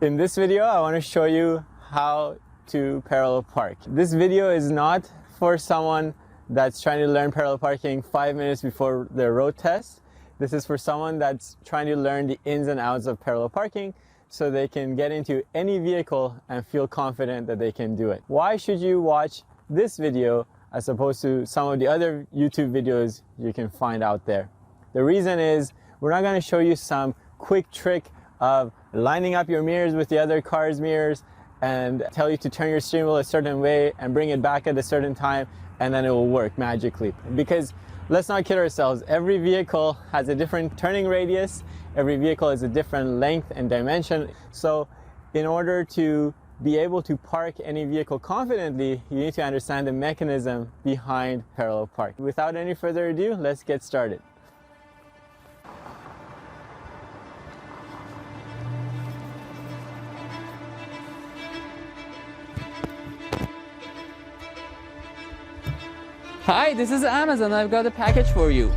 In this video, I want to show you how to parallel park. This video is not for someone that's trying to learn parallel parking 5 minutes before their road test. This is for someone that's trying to learn the ins and outs of parallel parking so they can get into any vehicle and feel confident that they can do it. Why should you watch this video as opposed to some of the other YouTube videos you can find out there? The reason is we're not going to show you some quick trick of lining up your mirrors with the other car's mirrors and tell you to turn your steering wheel a certain way and bring it back at a certain time and then it will work magically. Because let's not kid ourselves, every vehicle has a different turning radius, every vehicle has a different length and dimension. So in order to be able to park any vehicle confidently, you need to understand the mechanism behind parallel park. Without any further ado, let's get started. Hi, this is Amazon. I've got a package for you.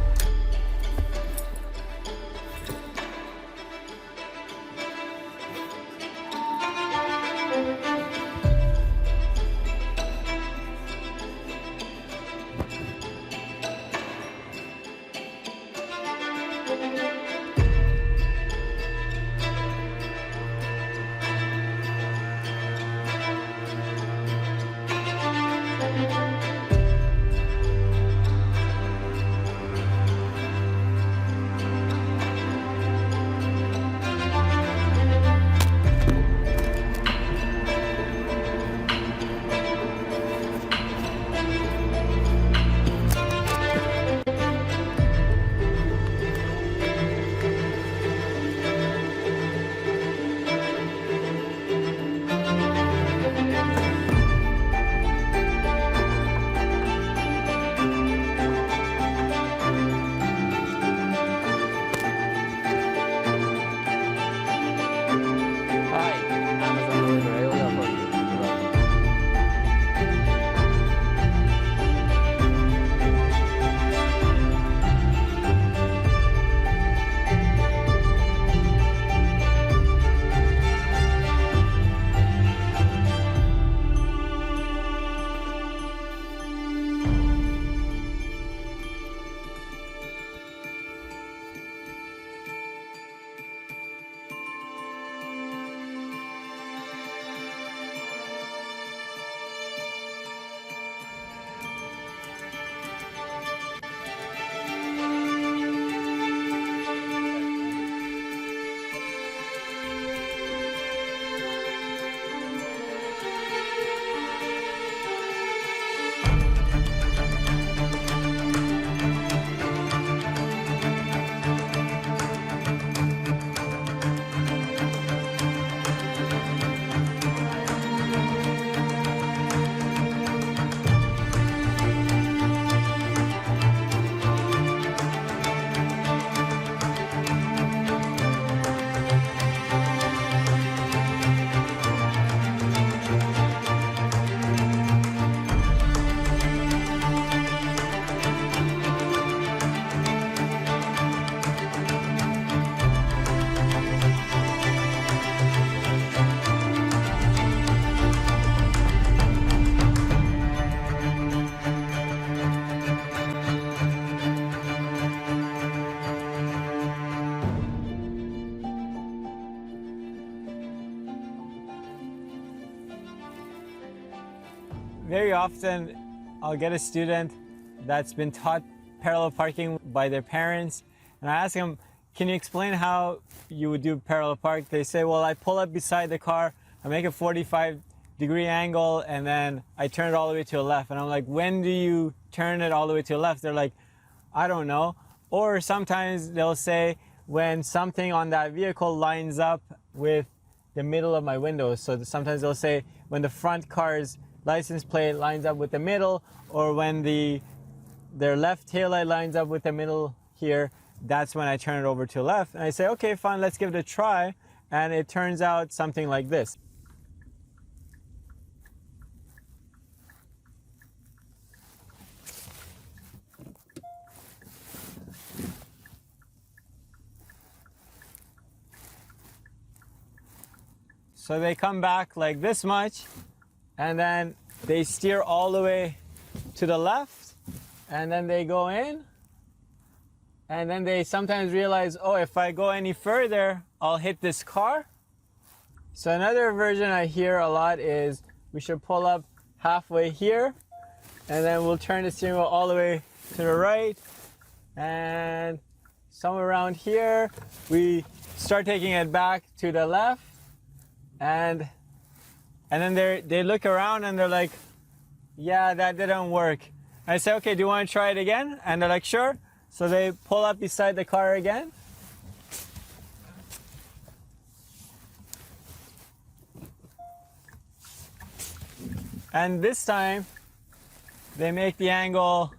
Very often, I'll get a student that's been taught parallel parking by their parents, and I ask them, can you explain how you would do parallel park? They say, well, I pull up beside the car, I make a 45-degree angle, and then I turn it all the way to the left. And I'm like, when do you turn it all the way to the left? They're like, I don't know. Or sometimes they'll say, when something on that vehicle lines up with the middle of my window. So sometimes they'll say, when the front car's license plate lines up with the middle, or when their left taillight lines up with the middle here, that's when I turn it over to the left. And I say, okay, fine, let's give it a try. And it turns out something like this. So they come back like this much, and then they steer all the way to the left, and then they go in, and then they sometimes realize, oh, if I go any further, I'll hit this car. So another version I hear a lot is we should pull up halfway here, and then we'll turn the steering wheel all the way to the right, and somewhere around here we start taking it back to the left, and then they look around and they're like, yeah, that didn't work. I say, okay, do you want to try it again? And they're like, sure. So they pull up beside the car again. And this time they make the angle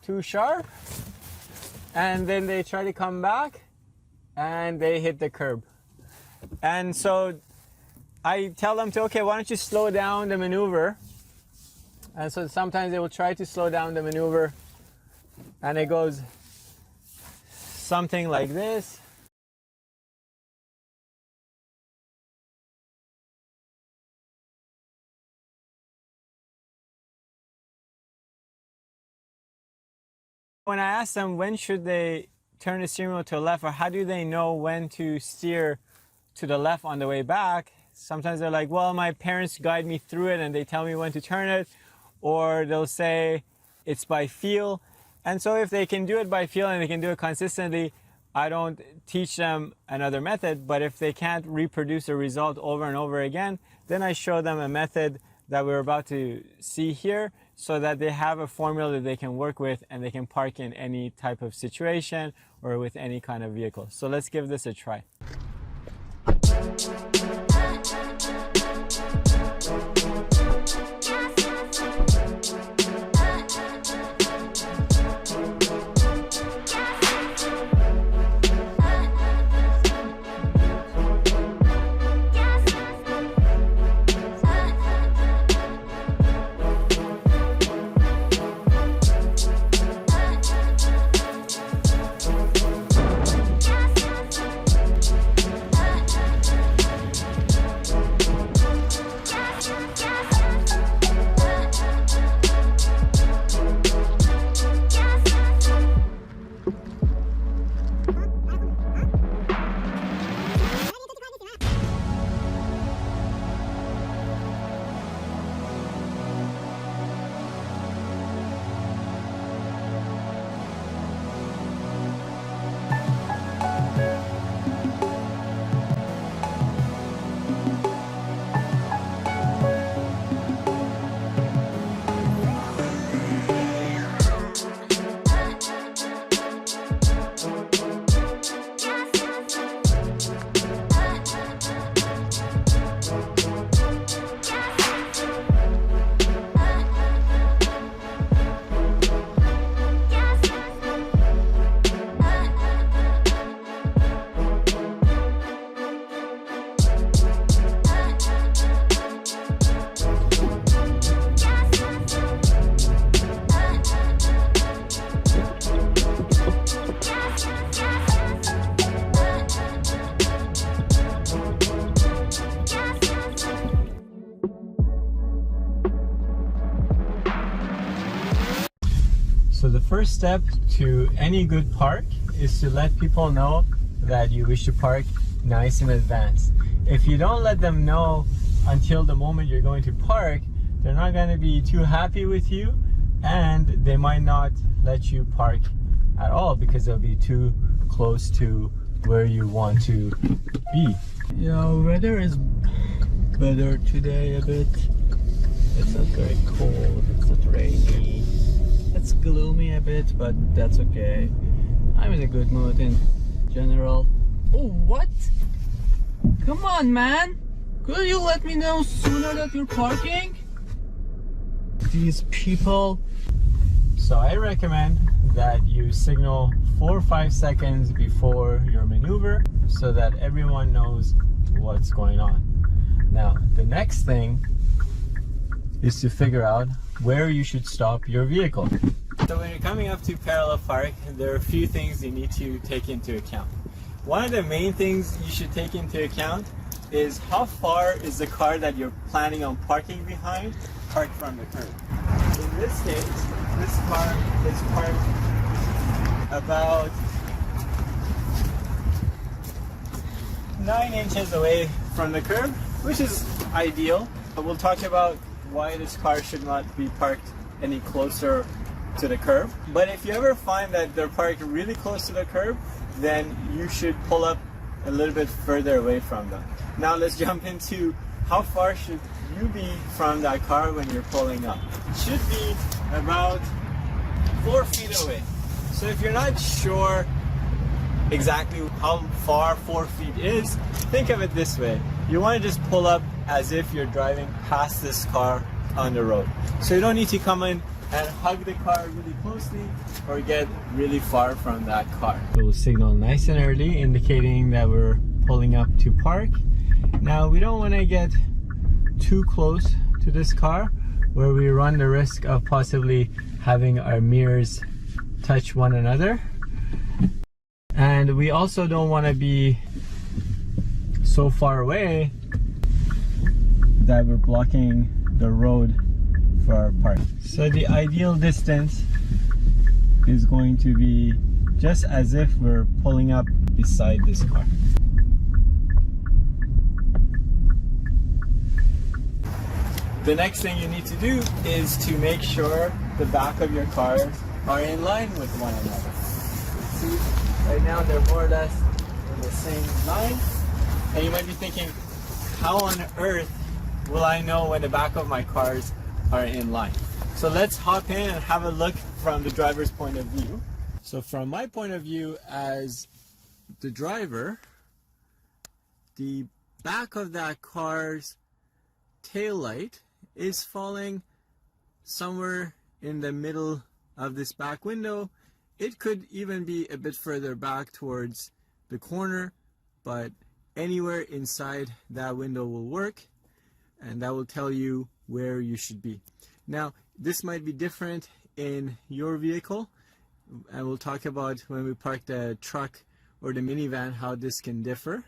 too sharp, and then they try to come back and they hit the curb. And so I tell them to, okay, why don't you slow down the maneuver? And so sometimes they will try to slow down the maneuver, and it goes something like this. When I ask them when should they turn the steering wheel to the left, or how do they know when to steer to the left on the way back, sometimes they're like, well, my parents guide me through it and they tell me when to turn it, or they'll say it's by feel. And so if they can do it by feel and they can do it consistently, I don't teach them another method. But if they can't reproduce a result over and over again, then I show them a method that we're about to see here, so that they have a formula that they can work with and they can park in any type of situation or with any kind of vehicle. So let's give this a try. So the first step to any good park is to let people know that you wish to park nice in advance. If you don't let them know until the moment you're going to park, they're not going to be too happy with you, and they might not let you park at all because they'll be too close to where you want to be. You know, weather is better today a bit. It's not very cold, it's not rainy. It's gloomy a bit, but that's okay. I'm in a good mood in general. Oh, what? Come on, man! Could you let me know sooner that you're parking? These people. So I recommend that you signal 4 or 5 seconds before your maneuver so that everyone knows what's going on. Now, the next thing is to figure out where you should stop your vehicle. So when you're coming up to parallel park, there are a few things you need to take into account. One of the main things you should take into account is how far is the car that you're planning on parking behind parked from the curb. In this case, this car is parked about 9 inches away from the curb, which is ideal. But we'll talk about why this car should not be parked any closer to the curb. But if you ever find that they're parked really close to the curb, then you should pull up a little bit further away from them. Now let's jump into how far should you be from that car when you're pulling up. It should be about 4 feet away. So if you're not sure exactly how far 4 feet is, think of it this way. You want to just pull up as if you're driving past this car on the road. So you don't need to come in and hug the car really closely or get really far from that car. We'll signal nice and early, indicating that we're pulling up to park. Now we don't want to get too close to this car where we run the risk of possibly having our mirrors touch one another. And we also don't want to be so far away that we're blocking the road for our park. So the ideal distance is going to be just as if we're pulling up beside this car. The next thing you need to do is to make sure the back of your cars are in line with one another. See, right now they're more or less in the same line. And you might be thinking, how on earth will I know when the back of my cars are in line? So let's hop in and have a look from the driver's point of view. So from my point of view as the driver, the back of that car's tail light is falling somewhere in the middle of this back window. It could even be a bit further back towards the corner, but anywhere inside that window will work, and that will tell you where you should be. Now, this might be different in your vehicle, and we'll talk about when we park the truck or the minivan how this can differ.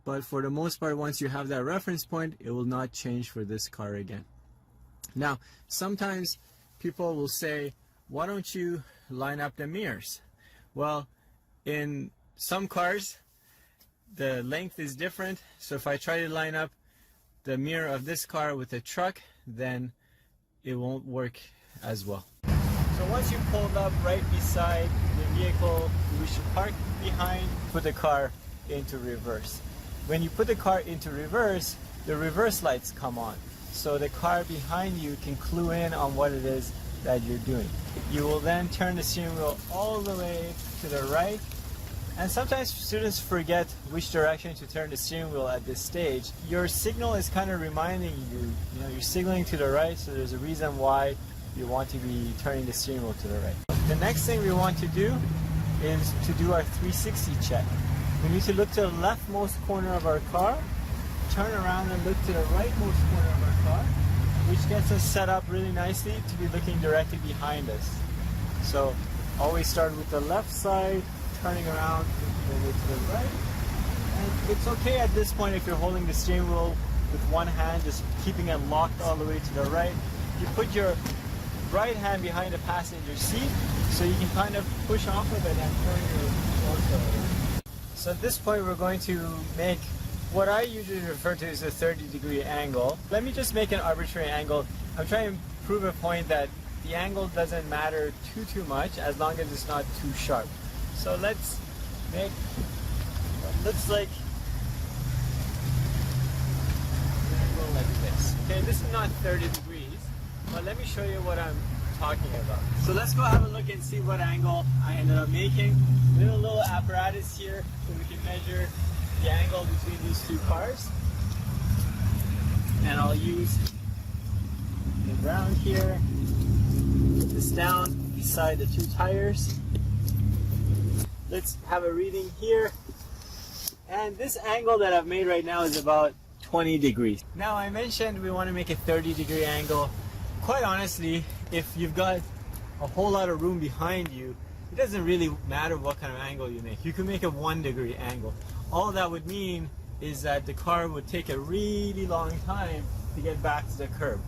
But for the most part, once you have that reference point, it will not change for this car again. Now, sometimes people will say, why don't you line up the mirrors? Well, in some cars, the length is different. So if I try to line up the mirror of this car with a truck, then it won't work as well. So once you pulled up right beside the vehicle we should park behind, put the car into reverse. When you put the car into reverse, the reverse lights come on. So the car behind you can clue in on what it is that you're doing. You will then turn the steering wheel all the way to the right. And sometimes students forget which direction to turn the steering wheel at this stage. Your signal is kind of reminding you, you're signaling to the right, so there's a reason why you want to be turning the steering wheel to the right. The next thing we want to do is to do our 360 check. We need to look to the leftmost corner of our car, turn around and look to the rightmost corner of our car, which gets us set up really nicely to be looking directly behind us. So always start with the left side, turning around to the right. And it's okay at this point if you're holding the steering wheel with one hand, just keeping it locked all the way to the right. You put your right hand behind the passenger seat so you can kind of push off of it and turn your torso. So at this point we're going to make what I usually refer to as a 30-degree angle. Let me just make an arbitrary angle. I'm trying to prove a point that the angle doesn't matter too much as long as it's not too sharp. So let's make what looks like an angle like this. Okay, this is not 30 degrees, but let me show you what I'm talking about. So let's go have a look and see what angle I ended up making. We have a little apparatus here so we can measure the angle between these two cars. And I'll use the ground here, put this down beside the two tires. Let's have a reading here. And this angle that I've made right now is about 20 degrees. Now I mentioned we want to make a 30-degree angle. Quite honestly, if you've got a whole lot of room behind you, it doesn't really matter what kind of angle you make. You can make a 1-degree angle. All that would mean is that the car would take a really long time to get back to the curb.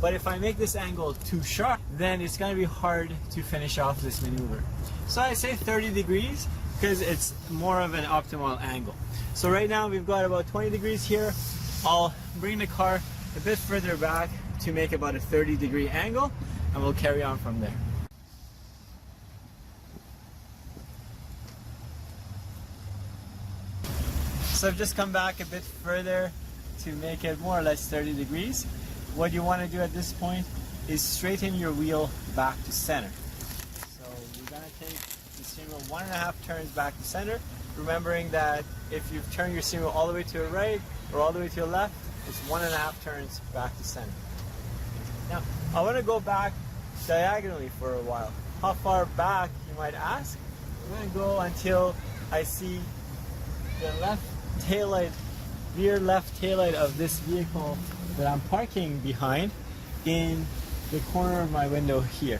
But if I make this angle too sharp, then it's going to be hard to finish off this maneuver. So I say 30 degrees because it's more of an optimal angle. So right now we've got about 20 degrees here. I'll bring the car a bit further back to make about a 30-degree angle, and we'll carry on from there. So I've just come back a bit further to make it more or less 30 degrees. What you want to do at this point is straighten your wheel back to center. So you're going to take the steering wheel 1.5 turns back to center, remembering that if you turn your steering wheel all the way to the right or all the way to the left, it's 1.5 turns back to center. Now, I want to go back diagonally for a while. How far back, you might ask? I'm going to go until I see the left taillight, rear left taillight of this vehicle that I'm parking behind in the corner of my window here.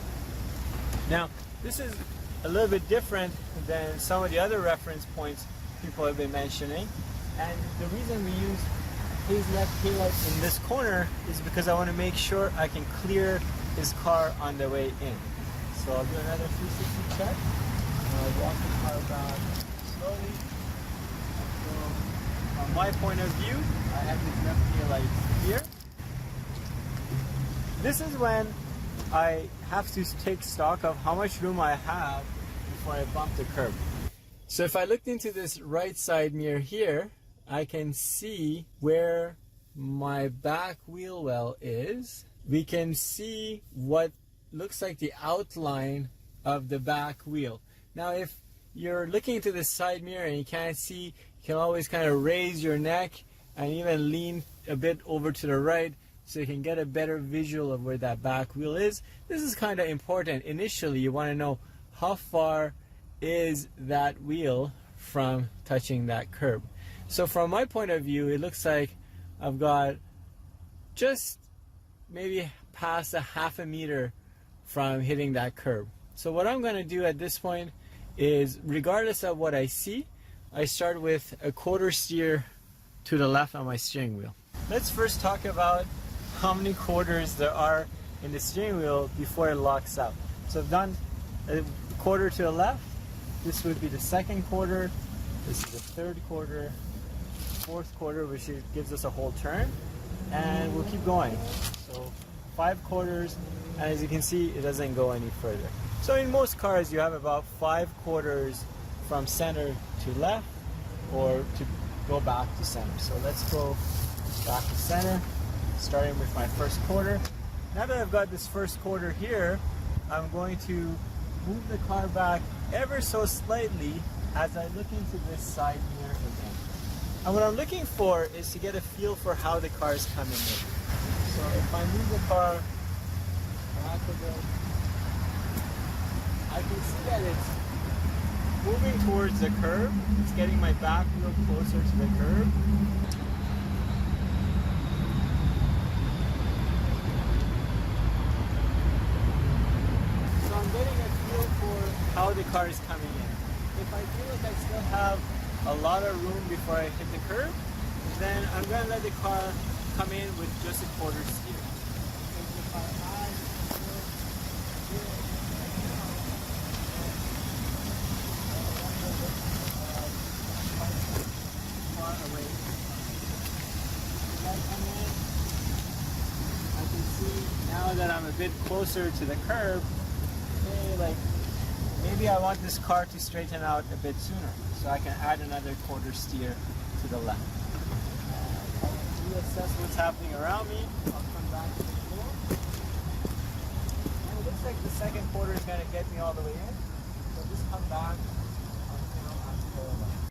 Now, this is a little bit different than some of the other reference points people have been mentioning, and the reason we use his left taillight in this corner is because I want to make sure I can clear his car on the way in. So I'll do another 360 check, and I'll walk the car back slowly. So from my point of view, I have his left taillight here. This is when I have to take stock of how much room I have before I bump the curb. So if I looked into this right side mirror here, I can see where my back wheel well is. We can see what looks like the outline of the back wheel. Now if you're looking into the side mirror and you can't see, you can always kind of raise your neck and even lean a bit over to the right so you can get a better visual of where that back wheel is. This is kind of important. Initially, you want to know how far is that wheel from touching that curb. So from my point of view, it looks like I've got just maybe past a half a meter from hitting that curb. So what I'm going to do at this point is, regardless of what I see, I start with a quarter steer to the left on my steering wheel. Let's first talk about how many quarters there are in the steering wheel before it locks out. So I've done a quarter to the left. This would be the second quarter. This is the third quarter, fourth quarter, which gives us a whole turn, and we'll keep going. So 5 quarters, and as you can see, it doesn't go any further. So in most cars, you have about 5 quarters from center to left, or to go back to center. So let's go back to center, starting with my first quarter. Now that I've got this first quarter here, I'm going to move the car back ever so slightly as I look into this side mirror again. And what I'm looking for is to get a feel for how the car is coming in. So if I move the car back a bit, I can see that it's moving towards the curb. It's getting my back wheel closer to the curb. So I'm getting a feel for how the car is coming in. If I feel like I still have a lot of room before I hit the curb, then I'm going to let the car come in with just a quarter steer. Because if I add far away, if I come in, I can see now that I'm a bit closer to the curb, okay, like maybe I want this car to straighten out a bit sooner, so I can add another quarter steer to the left. Reassess what's happening around me. I'll come back to the floor. And it looks like the second quarter is going to get me all the way in, so just come back until I'm full left.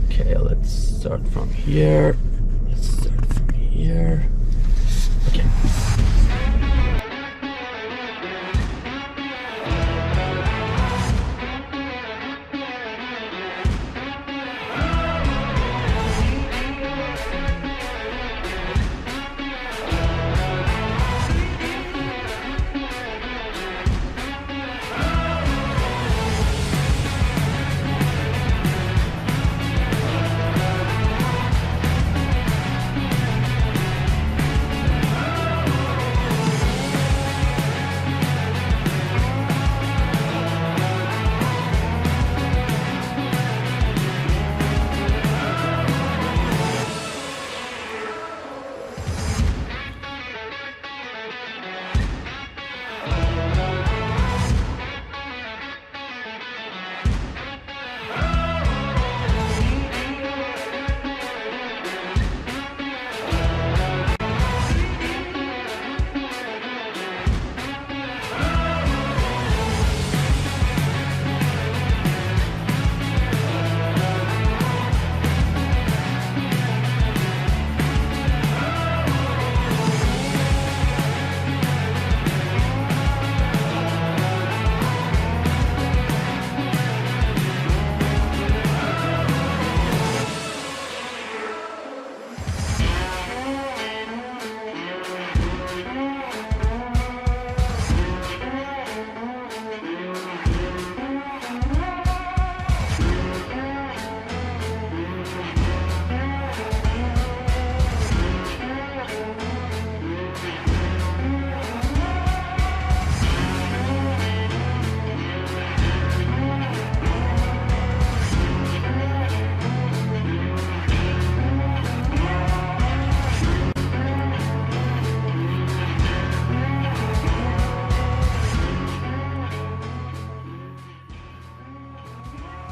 Okay, let's start from here. Okay.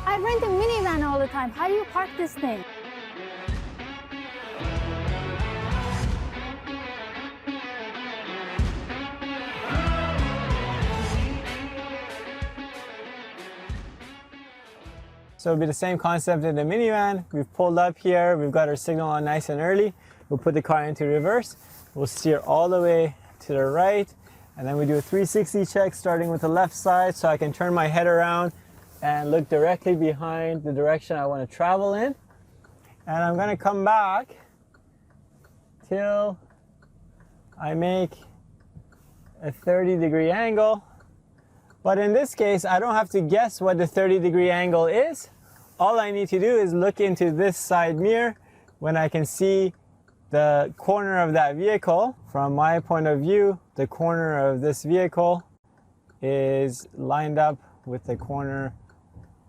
I rent a minivan all the time. How do you park this thing? So it'll be the same concept in the minivan. We've pulled up here, we've got our signal on nice and early. We'll put the car into reverse. We'll steer all the way to the right, and then we do a 360 check starting with the left side so I can turn my head around and look directly behind the direction I want to travel in. And I'm going to come back till I make a 30-degree angle. But in this case, I don't have to guess what the 30-degree angle is. All I need to do is look into this side mirror when I can see the corner of that vehicle. From my point of view, the corner of this vehicle is lined up with the corner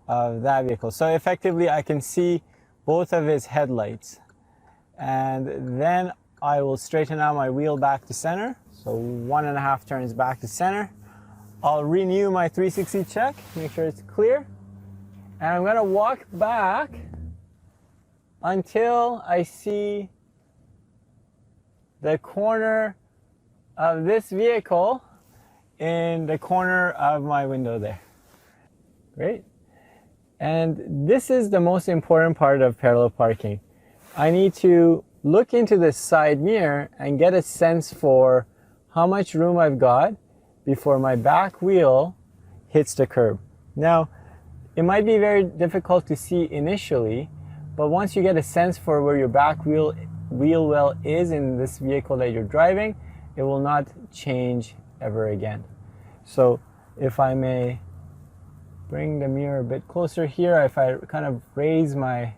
of that vehicle. So effectively, I can see both of his headlights. And then I will straighten out my wheel back to center. So 1.5 turns back to center. I'll renew my 360 check, make sure it's clear. And I'm gonna walk back until I see the corner of this vehicle in the corner of my window there. Great. And this is the most important part of parallel parking. I need to look into the side mirror and get a sense for how much room I've got before my back wheel hits the curb. Now, it might be very difficult to see initially, but once you get a sense for where your back wheel well is in this vehicle that you're driving, it will not change ever again. So if I may bring the mirror a bit closer here, if I kind of raise my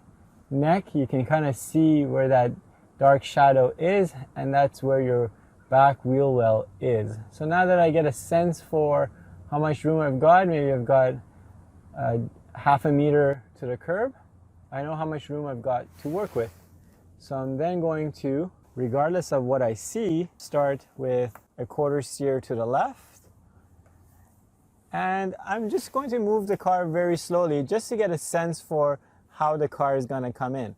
neck, you can kind of see where that dark shadow is, and that's where your back wheel well is. So now that I get a sense for how much room I've got, maybe I've got 0.5 meter to the curb, I know how much room I've got to work with. So I'm then going to, regardless of what I see, start with a quarter steer to the left. And I'm just going to move the car very slowly just to get a sense for how the car is going to come in.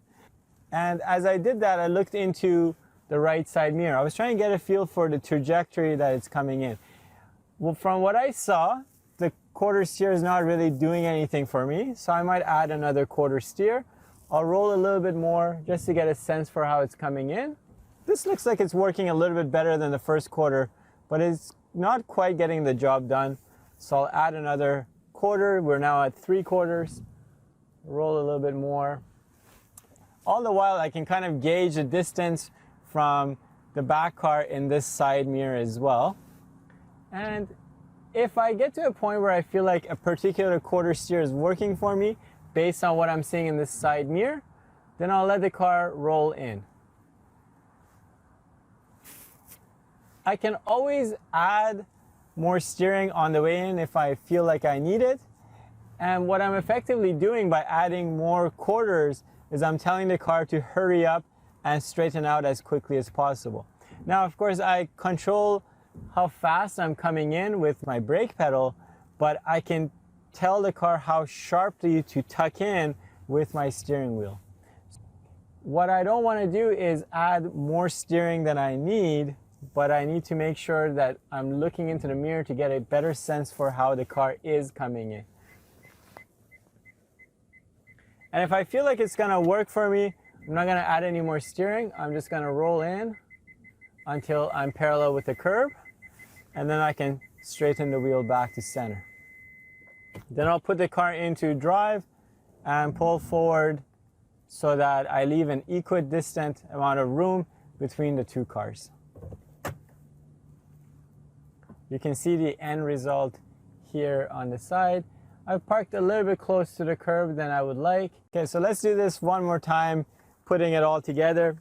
And as I did that, I looked into the right side mirror. I was trying to get a feel for the trajectory that it's coming in. Well, from what I saw, the quarter steer is not really doing anything for me, so I might add another quarter steer. I'll roll a little bit more just to get a sense for how it's coming in. This looks like it's working a little bit better than the first quarter, but it's not quite getting the job done. So I'll add another quarter. We're now at 3/4. Roll a little bit more. All the while, I can kind of gauge the distance from the back car in this side mirror as well. And if I get to a point where I feel like a particular quarter steer is working for me based on what I'm seeing in this side mirror, then I'll let the car roll in. I can always add more steering on the way in if I feel like I need it. And what I'm effectively doing by adding more quarters is I'm telling the car to hurry up and straighten out as quickly as possible. Now, of course, I control how fast I'm coming in with my brake pedal, but I can tell the car how sharply to tuck in with my steering wheel. What I don't want to do is add more steering than I need, but I need to make sure that I'm looking into the mirror to get a better sense for how the car is coming in. And if I feel like it's going to work for me, I'm not going to add any more steering. I'm just going to roll in until I'm parallel with the curb, and then I can straighten the wheel back to center. Then I'll put the car into drive and pull forward so that I leave an equidistant amount of room between the two cars. You can see the end result here on the side. I've parked a little bit close to the curb than I would like. Okay, so let's do this one more time, putting it all together.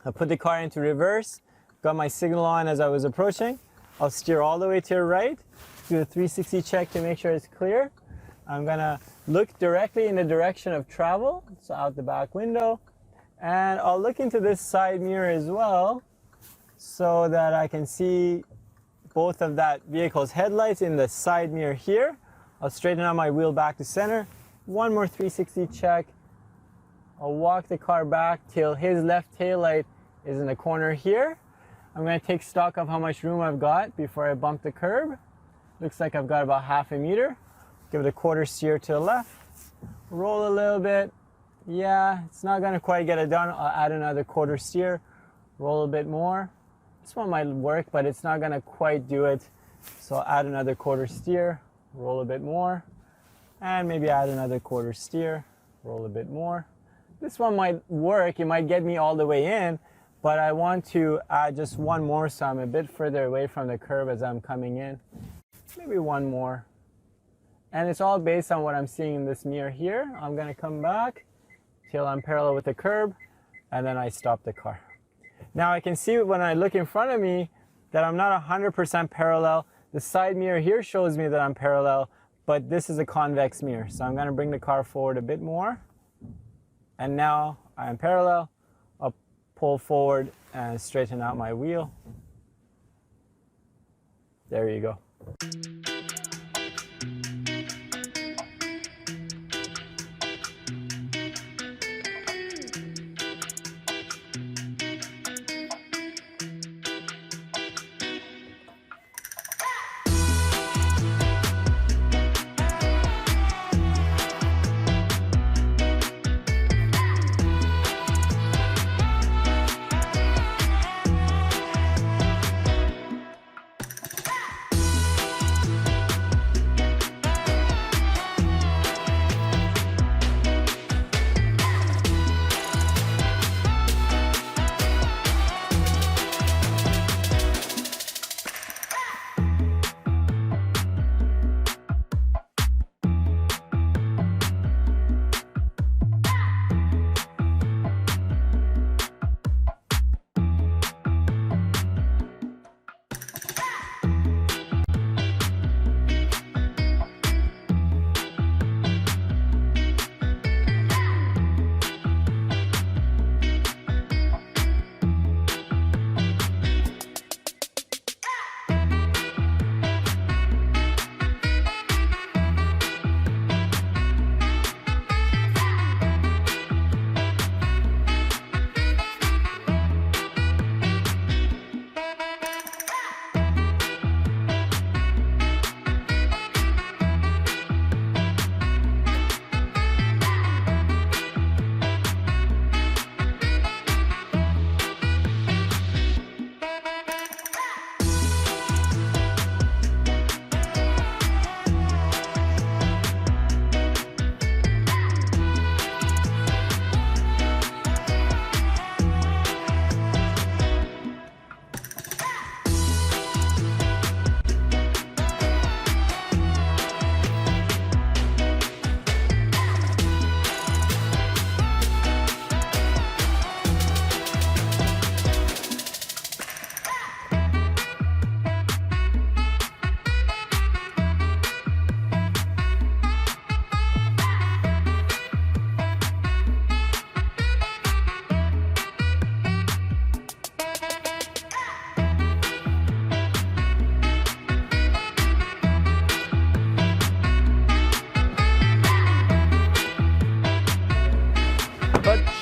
I'll put the car into reverse, got my signal on as I was approaching. I'll steer all the way to the right, do a 360 check to make sure it's clear. I'm gonna look directly in the direction of travel, so out the back window. And I'll look into this side mirror as well, so that I can see both of that vehicle's headlights in the side mirror here. I'll straighten out my wheel back to center, one more 360 check. I'll walk the car back till his left taillight is in the corner here. I'm going to take stock of how much room I've got before I bump the curb. Looks like I've got about half a meter. Give it a quarter steer to the left. Roll a little bit. Yeah, it's not going to quite get it done. I'll add another quarter steer. Roll a bit more. This one might work, but it's not going to quite do it. So I'll add another quarter steer. Roll a bit more. And maybe add another quarter steer. Roll a bit more. This one might work. It might get me all the way in, but I want to add just one more so I'm a bit further away from the curb as I'm coming in. Maybe one more. And it's all based on what I'm seeing in this mirror here. I'm going to come back till I'm parallel with the curb, and then I stop the car. Now I can see when I look in front of me that I'm not 100% parallel. The side mirror here shows me that I'm parallel, but this is a convex mirror. So I'm going to bring the car forward a bit more. And now I'm parallel. I'll pull forward and straighten out my wheel. There you go.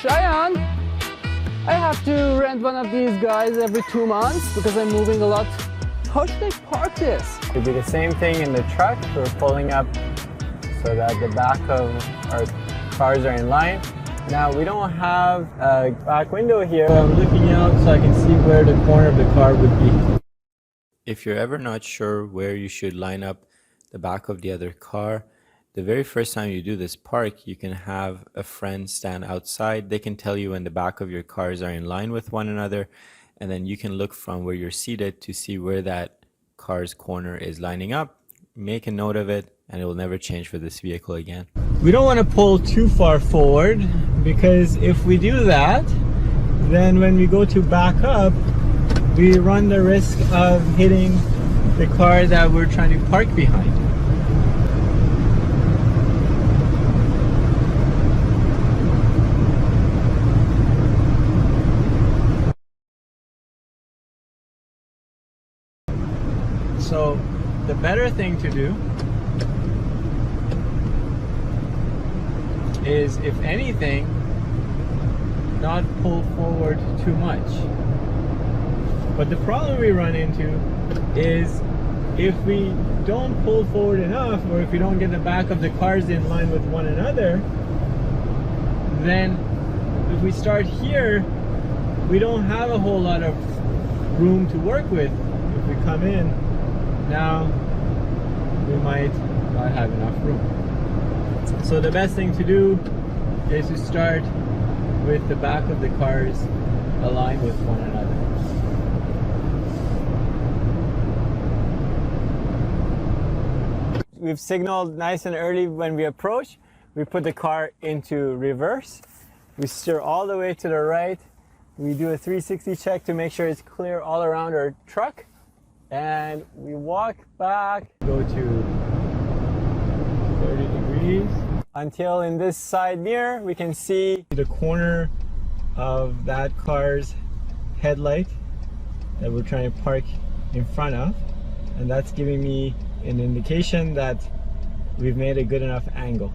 Cheyenne, I have to rent one of these guys every 2 months because I'm moving a lot. How should I park this? It'll be the same thing in the truck. We're pulling up so that the back of our cars are in line. Now we don't have a back window here. I'm looking out so I can see where the corner of the car would be. If you're ever not sure where you should line up the back of the other car, the very first time you do this park, you can have a friend stand outside. They can tell you when the back of your cars are in line with one another, and then you can look from where you're seated to see where that car's corner is lining up. Make a note of it, and it will never change for this vehicle again. We don't want to pull too far forward, because if we do that, then when we go to back up, we run the risk of hitting the car that we're trying to park behind. So the better thing to do is, if anything, not pull forward too much. But the problem we run into is if we don't pull forward enough, or if we don't get the back of the cars in line with one another, then if we start here, we don't have a whole lot of room to work with. If we come in now, we might not have enough room. So the best thing to do is to start with the back of the cars aligned with one another. We've signaled nice and early when we approach. We put the car into reverse. We steer all the way to the right. We do a 360 check to make sure it's clear all around our truck. And we walk back, go to 30 degrees, until in this side mirror, we can see the corner of that car's headlight that we're trying to park in front of. And that's giving me an indication that we've made a good enough angle.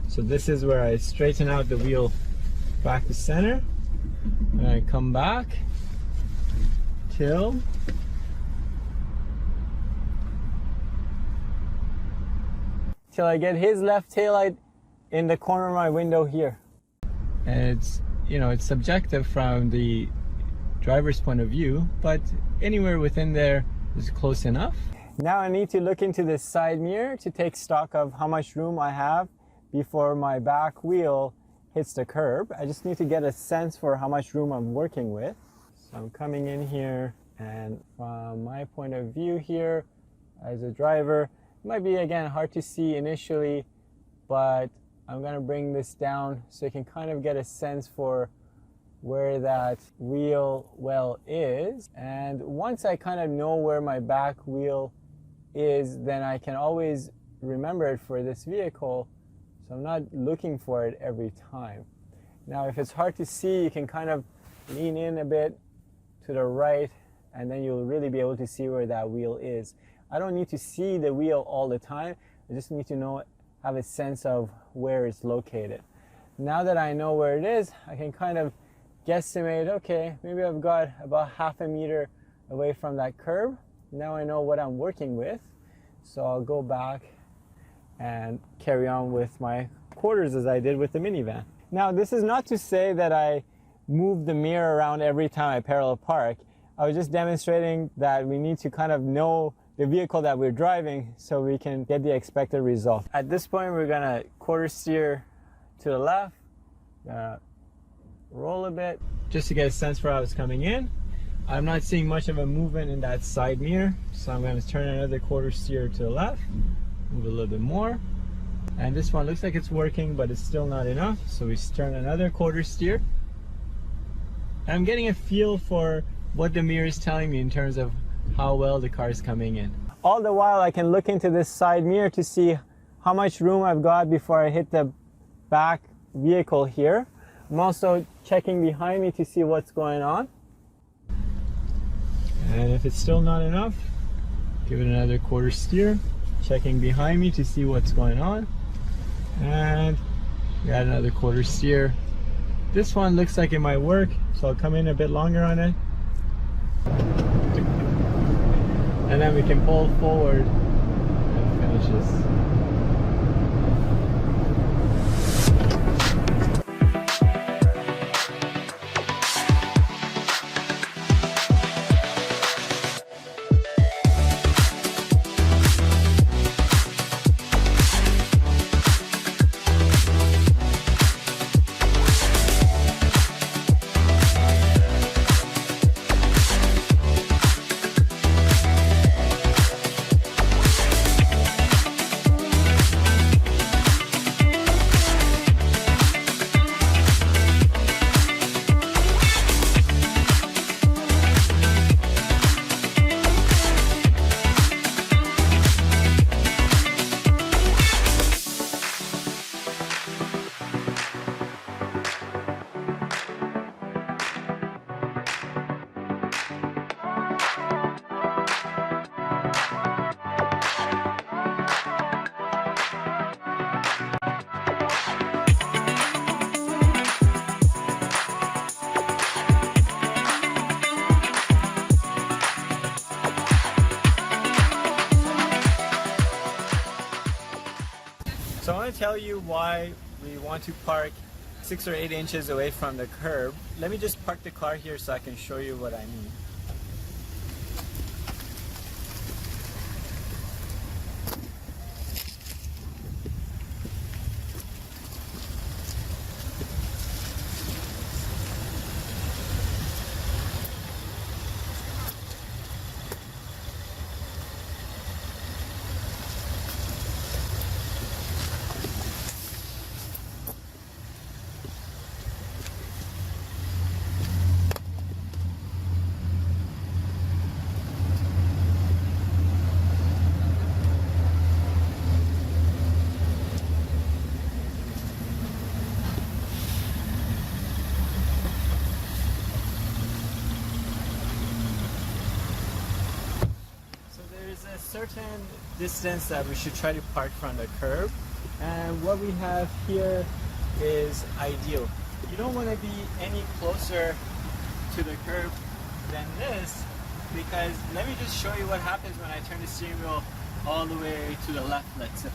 So this is where I straighten out the wheel back to center, and I come back till I get his left taillight in the corner of my window here. And it's, you know, it's subjective from the driver's point of view, but anywhere within there is close enough. Now I need to look into this side mirror to take stock of how much room I have before my back wheel hits the curb. I just need to get a sense for how much room I'm working with. So I'm coming in here, and from my point of view here as a driver, it might be again hard to see initially, but I'm gonna bring this down so you can kind of get a sense for where that wheel well is. And once I kind of know where my back wheel is, then I can always remember it for this vehicle, so I'm not looking for it every time. Now if it's hard to see, you can kind of lean in a bit to the right, and then you'll really be able to see where that wheel is. I don't need to see the wheel all the time, I just need to know, have a sense of where it's located. Now that I know where it is, I can kind of guesstimate, okay, maybe I've got about half a meter away from that curb. Now I know what I'm working with, so I'll go back and carry on with my quarters as I did with the minivan. Now this is not to say that I move the mirror around every time I parallel park. I was just demonstrating that we need to kind of know the vehicle that we're driving so we can get the expected result. At this point we're gonna quarter steer to the left, roll a bit just to get a sense for how it's coming in. I'm not seeing much of a movement in that side mirror, so I'm going to turn another quarter steer to the left, move a little bit more, and this one looks like it's working, but it's still not enough, so we turn another quarter steer. I'm getting a feel for what the mirror is telling me in terms of how well the car is coming in. All the while I can look into this side mirror to see how much room I've got before I hit the back vehicle here. I'm also checking behind me to see what's going on. And if it's still not enough, give it another quarter steer, checking behind me to see what's going on. And got another quarter steer. This one looks like it might work, so I'll come in a bit longer on it. And then we can pull forward and finish this. So I want to tell you why we want to park 6 or 8 inches away from the curb. Let me just park the car here so I can show you what I mean. A certain distance that we should try to park from the curb, and what we have here is ideal. You don't want to be any closer to the curb than this, because let me just show you what happens when I turn the steering wheel all the way to the left, let's say.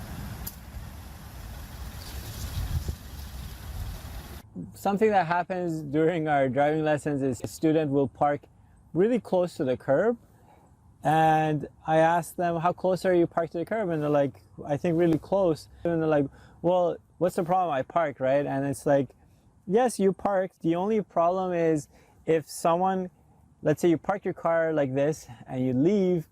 Something that happens during our driving lessons is a student will park really close to the curb. And I asked them, how close are you parked to the curb? And they're like, I think really close. And they're like, well, what's the problem? I parked, right? And it's like, yes, you parked. The only problem is if someone, let's say you park your car like this and you leave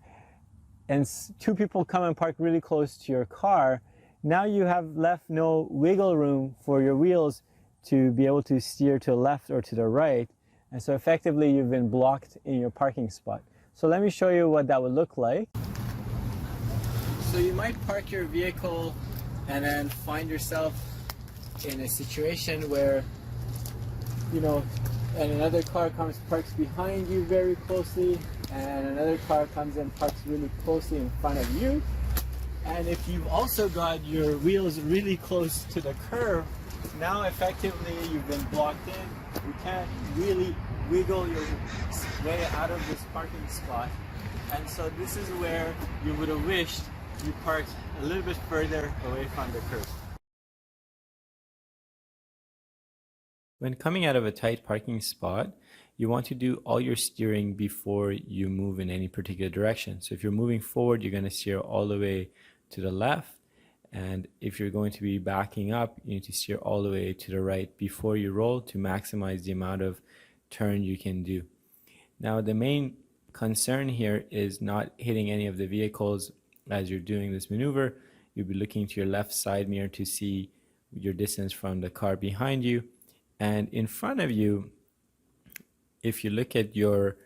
and 2 people come and park really close to your car, now you have left no wiggle room for your wheels to be able to steer to the left or to the right. And so effectively you've been blocked in your parking spot. So let me show you what that would look like. So you might park your vehicle and then find yourself in a situation where, you know, and another car comes, parks behind you very closely, and another car comes and parks really closely in front of you. And if you've also got your wheels really close to the curb, now effectively you've been blocked in. You can't really wiggle your way out of this parking spot. And so this is where you would have wished you parked a little bit further away from the curb. When coming out of a tight parking spot, you want to do all your steering before you move in any particular direction. So if you're moving forward, you're going to steer all the way to the left. And if you're going to be backing up, you need to steer all the way to the right before you roll to maximize the amount of turn you can do. Now, the main concern here is not hitting any of the vehicles as you're doing this maneuver. You'll be looking to your left side mirror to see your distance from the car behind you. And in front of you, if you look at your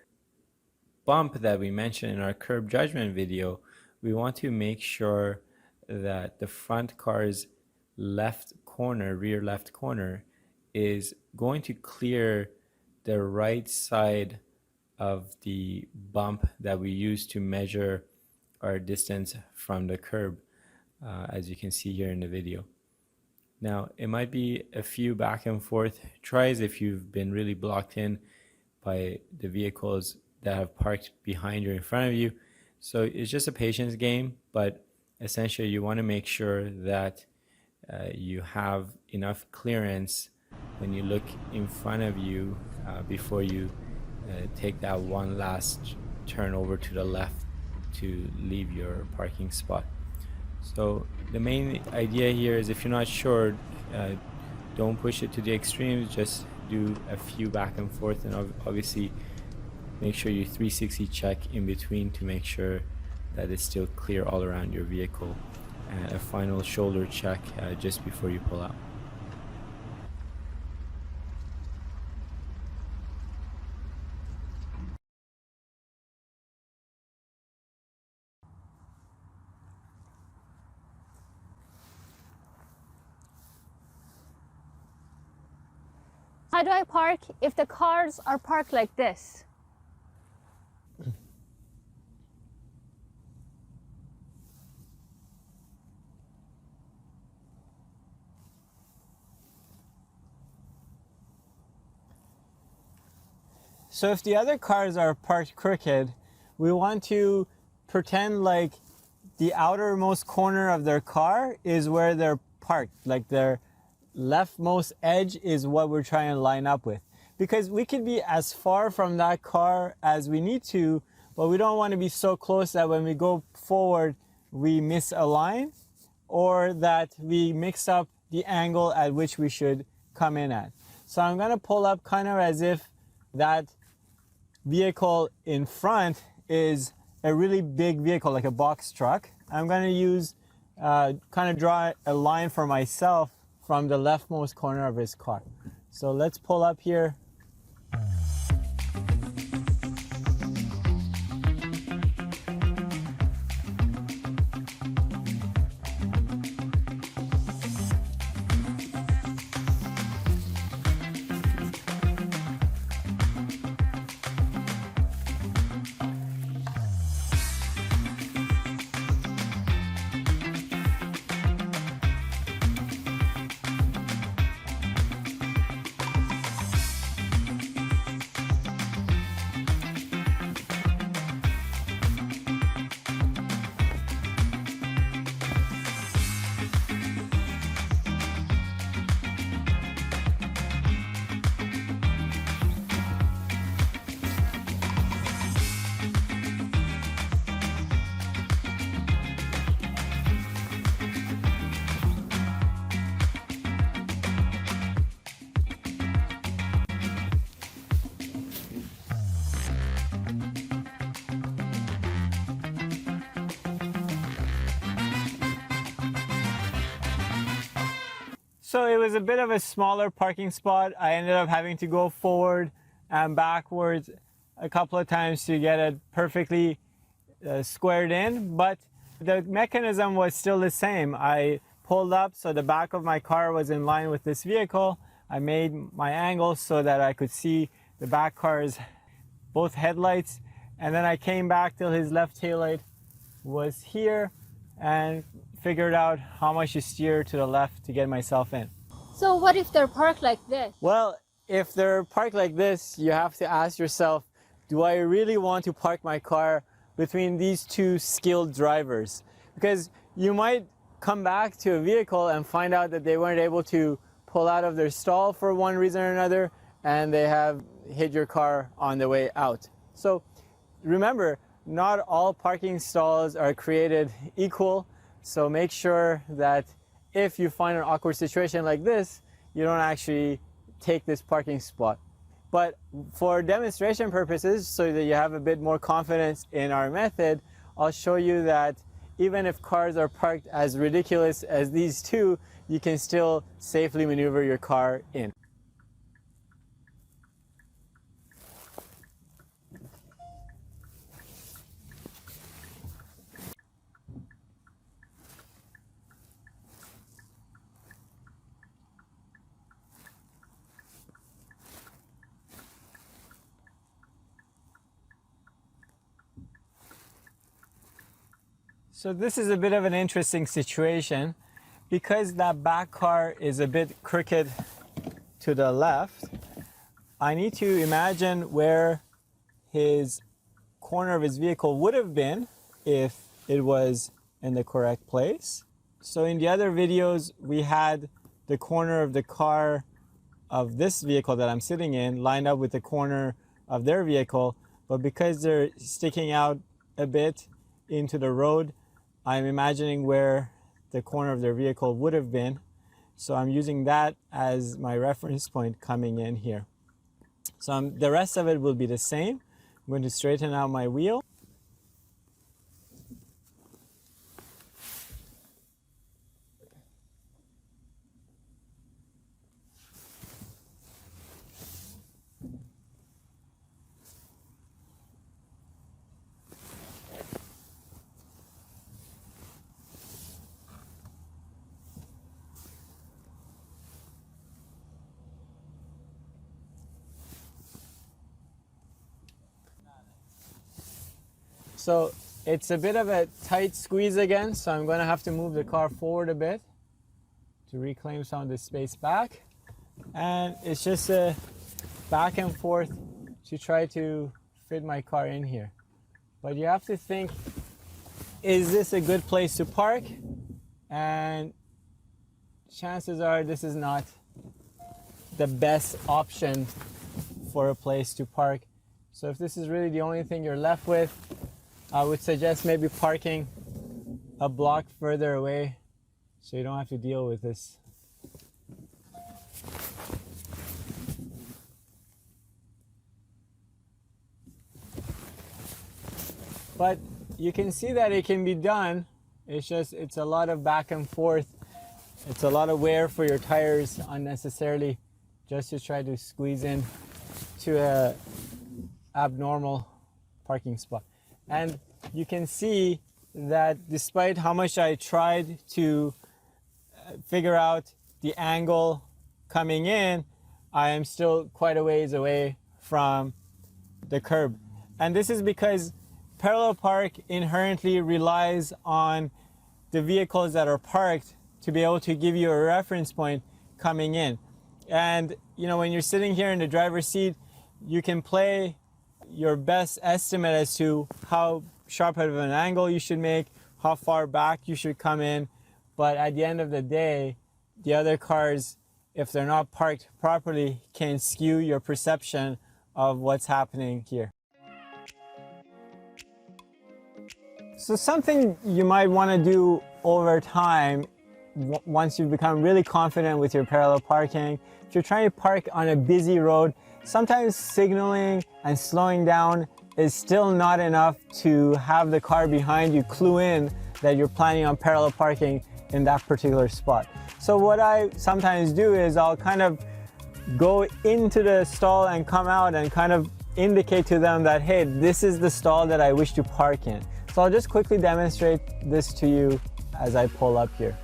bump that we mentioned in our curb judgment video, we want to make sure that the front car's left corner, rear left corner, is going to clear the right side of the bump that we use to measure our distance from the curb, as you can see here in the video. Now, it might be a few back and forth tries if you've been really blocked in by the vehicles that have parked behind or in front of you. So it's just a patience game, but essentially you want to make sure that you have enough clearance when you look in front of you before you take that one last turn over to the left to leave your parking spot. So the main idea here is, if you're not sure, don't push it to the extremes, just do a few back and forth, and obviously make sure you 360 check in between to make sure that it's still clear all around your vehicle, and a final shoulder check just before you pull out. How do I park if the cars are parked like this? So if the other cars are parked crooked, we want to pretend like the outermost corner of their car is where they're parked. Like their leftmost edge is what we're trying to line up with. Because we could be as far from that car as we need to, but we don't want to be so close that when we go forward, we misalign, or that we mix up the angle at which we should come in at. So I'm going to pull up kind of as if that vehicle in front is a really big vehicle, like a box truck. I'm going to use, kind of draw a line for myself from the leftmost corner of his car. So let's pull up here. So it was a bit of a smaller parking spot. I ended up having to go forward and backwards a couple of times to get it perfectly squared in, but the mechanism was still the same. I pulled up so the back of my car was in line with this vehicle. I made my angle so that I could see the back car's both headlights, and then I came back till his left taillight was here and figured out how much to steer to the left to get myself in. So what if they're parked like this? Well, if they're parked like this, you have to ask yourself, do I really want to park my car between these two skilled drivers? Because you might come back to a vehicle and find out that they weren't able to pull out of their stall for one reason or another, and they have hit your car on the way out. So remember, not all parking stalls are created equal. So make sure that if you find an awkward situation like this, you don't actually take this parking spot. But for demonstration purposes, so that you have a bit more confidence in our method, I'll show you that even if cars are parked as ridiculous as these two, you can still safely maneuver your car in. So this is a bit of an interesting situation because that back car is a bit crooked to the left. I need to imagine where his corner of his vehicle would have been if it was in the correct place. So in the other videos, we had the corner of the car of this vehicle that I'm sitting in lined up with the corner of their vehicle, but because they're sticking out a bit into the road, I'm imagining where the corner of their vehicle would have been. So I'm using that as my reference point coming in here. So the rest of it will be the same. I'm going to straighten out my wheel. So it's a bit of a tight squeeze again, so I'm going to have to move the car forward a bit to reclaim some of the space back. And it's just a back and forth to try to fit my car in here. But you have to think, is this a good place to park? And chances are this is not the best option for a place to park. So if this is really the only thing you're left with, I would suggest maybe parking a block further away so you don't have to deal with this. But you can see that it can be done. It's a lot of back and forth. It's a lot of wear for your tires unnecessarily, just to try to squeeze in to a abnormal parking spot. And you can see that despite how much I tried to figure out the angle coming in, I am still quite a ways away from the curb. And this is because parallel park inherently relies on the vehicles that are parked to be able to give you a reference point coming in. And you know, when you're sitting here in the driver's seat, you can play your best estimate as to how sharp of an angle you should make, how far back you should come in. But at the end of the day, the other cars, if they're not parked properly, can skew your perception of what's happening here. So something you might want to do over time, once you've become really confident with your parallel parking, if you're trying to park on a busy road, sometimes signaling and slowing down is still not enough to have the car behind you clue in that you're planning on parallel parking in that particular spot. So what I sometimes do is I'll kind of go into the stall and come out and kind of indicate to them that, hey, this is the stall that I wish to park in. So I'll just quickly demonstrate this to you as I pull up here.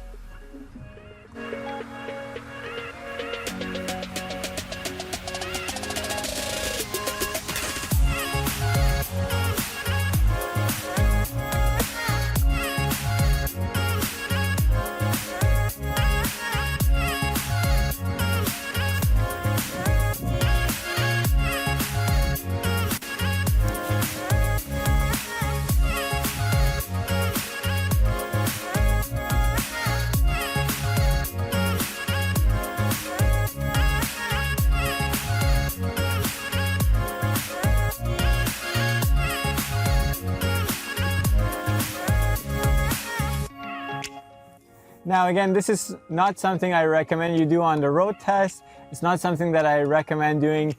Now again, this is not something I recommend you do on the road test. It's not something that I recommend doing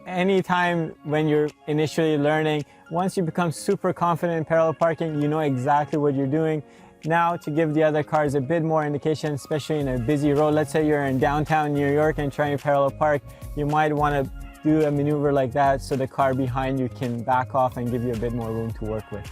anytime when you're initially learning. Once you become super confident in parallel parking, you know exactly what you're doing. Now, to give the other cars a bit more indication, especially in a busy road, let's say you're in downtown New York and trying to parallel park, you might want to do a maneuver like that so the car behind you can back off and give you a bit more room to work with.